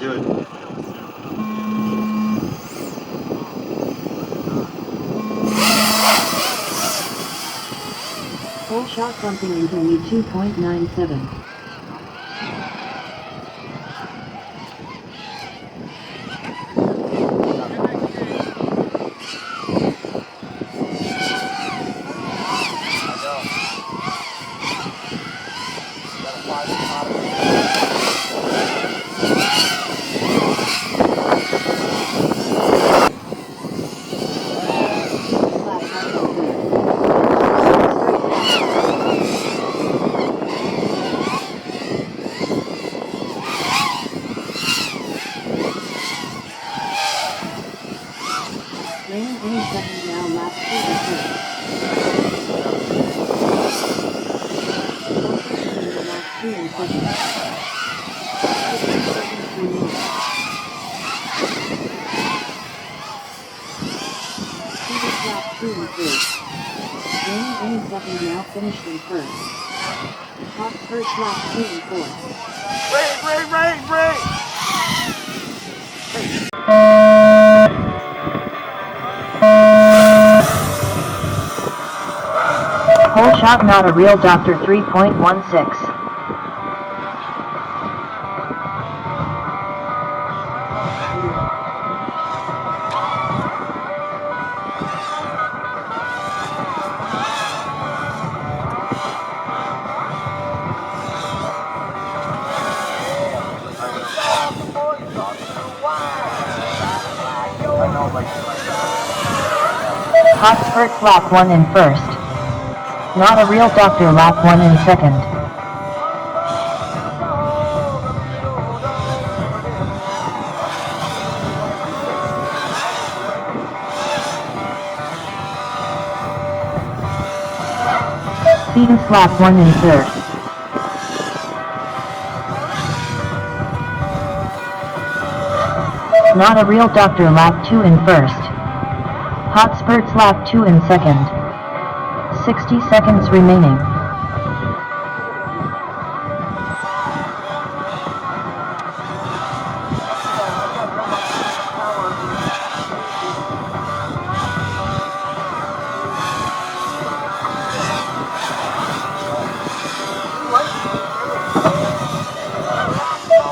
do it. Full shot bumping into me 2.97. Lane any second now, lap 2 and 2. Lap 2 and 3. Lane any second now, finished in first. Hot first lap 2 and 4. Brake! Whole shot not a real doctor 3.16. Hot spurt lap 1 in first. Not a real doctor lap 1 in second. Venus lap 1 in third. Not a real doctor lap 2 in first. Hot spurts lap 2 in second. 60 seconds remaining.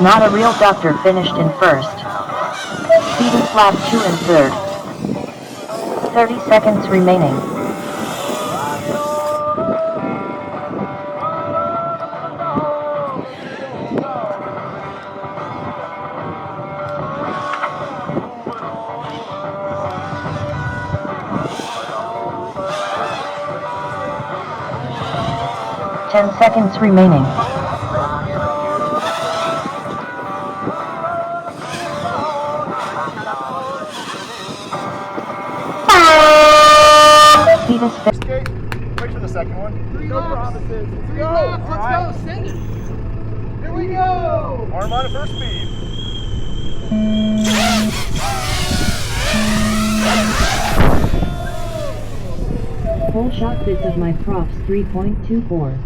Not a real doctor finished in first. Venus lap 2 in third. 30 seconds remaining. Ten seconds remaining. Okay, wait for the second one. Three laps. Let's go. Send it. Here we go. Arm on at first speed. Full shot bits of my props 3.24.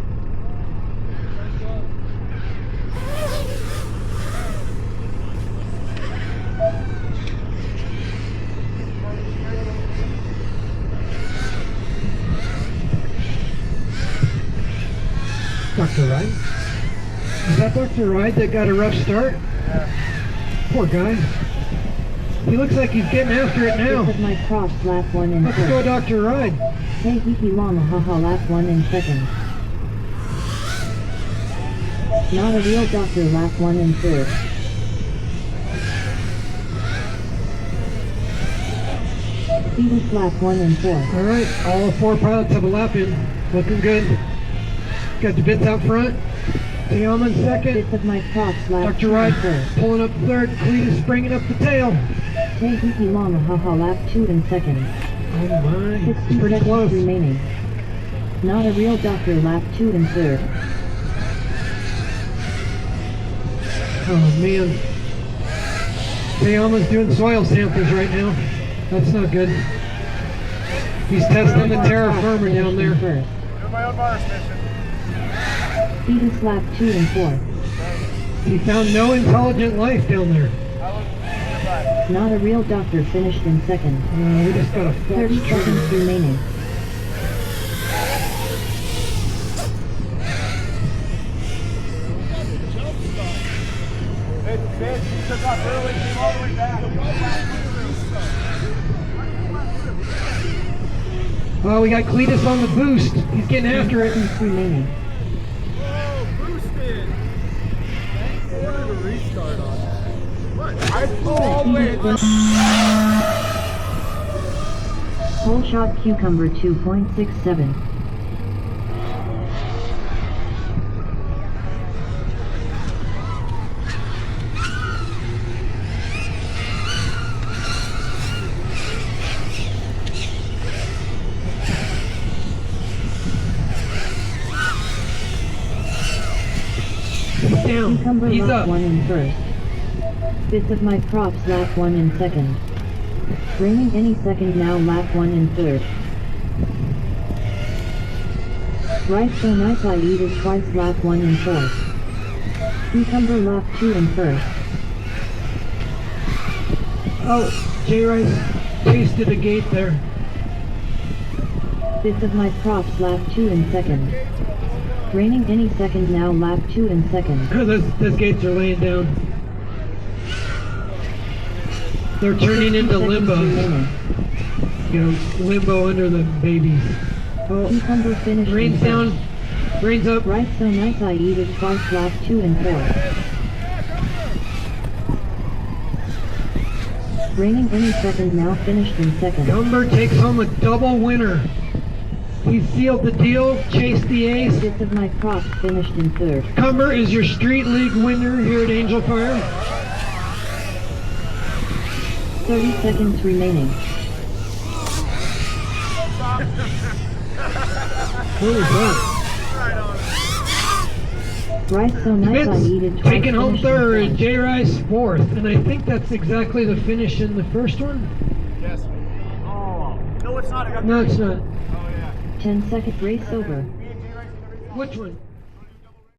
Dr. Wright? Is that Dr. Wright that got a rough start? Yeah. Poor guy. He looks like he's getting after it now. Bits of my props lap 1 in Let's first. go, Dr. Wright. Hey Hiki Llama haha lap 1 in second. Not a real doctor lap 1 in third. Venus lap 1 in fourth. All right, all 4 pilots have a lap in. Looking good. Got the bits out front. Tiama in second. Bits of my props lap Dr. 2 Wright in first. pulling up third. Cletus springing up the tail. Hey Hiki Llama haha lap 2 in second. Oh my, 60 it's pretty seconds close. remaining. Not a real doctor lap 2 in third. Oh man. Tiama's doing soil samples right now. That's not good. He's testing the terra firma down there. First. Doing my own Mars mission. Venus lap 2 and 4. He found no intelligent life down there. Not a real doctor finished in second. We just got a 30 seconds remaining. He took off early, came all the way back. Well, we got Cletus on the boost. He's getting after it. Seconds remaining. Whoa, boosted! Ordered a restart on that. What? I flew all the way. Whole shot cucumber 2.67. Down. Cucumber He's lap up. 1 in first. Bits of my props lap 1 in second. Raining any second now lap 1 in third. Right so nice I eat it twice lap 1 in fourth. Cucumber lap 2 in first. Oh, J Rice tasted a gate there. Bits of my props lap 2 in second. Raining any second now lap 2 in second. Those gates are laying down. They're turning into limbo. Remaining. You know, limbo under the babies. Oh, Cucumber finished in rain's first. down. Rain's up. Right so nice I eat it twice lap 2 in fourth. Raining any second now finished in second. Gumber takes home a double winner. He sealed the deal, chased the ace. Bits of my props finished in third. Cumber is your Street League winner here at Angel Fire. 30 seconds remaining. What was that? Right so nice I eat it Smith's twice. taking home finished in third, second. J Rice fourth, and I think that's exactly the finish in the first one. Yes. Oh. No, it's not. I got No, it's not. Oh, yeah. 10 second race over. Which one?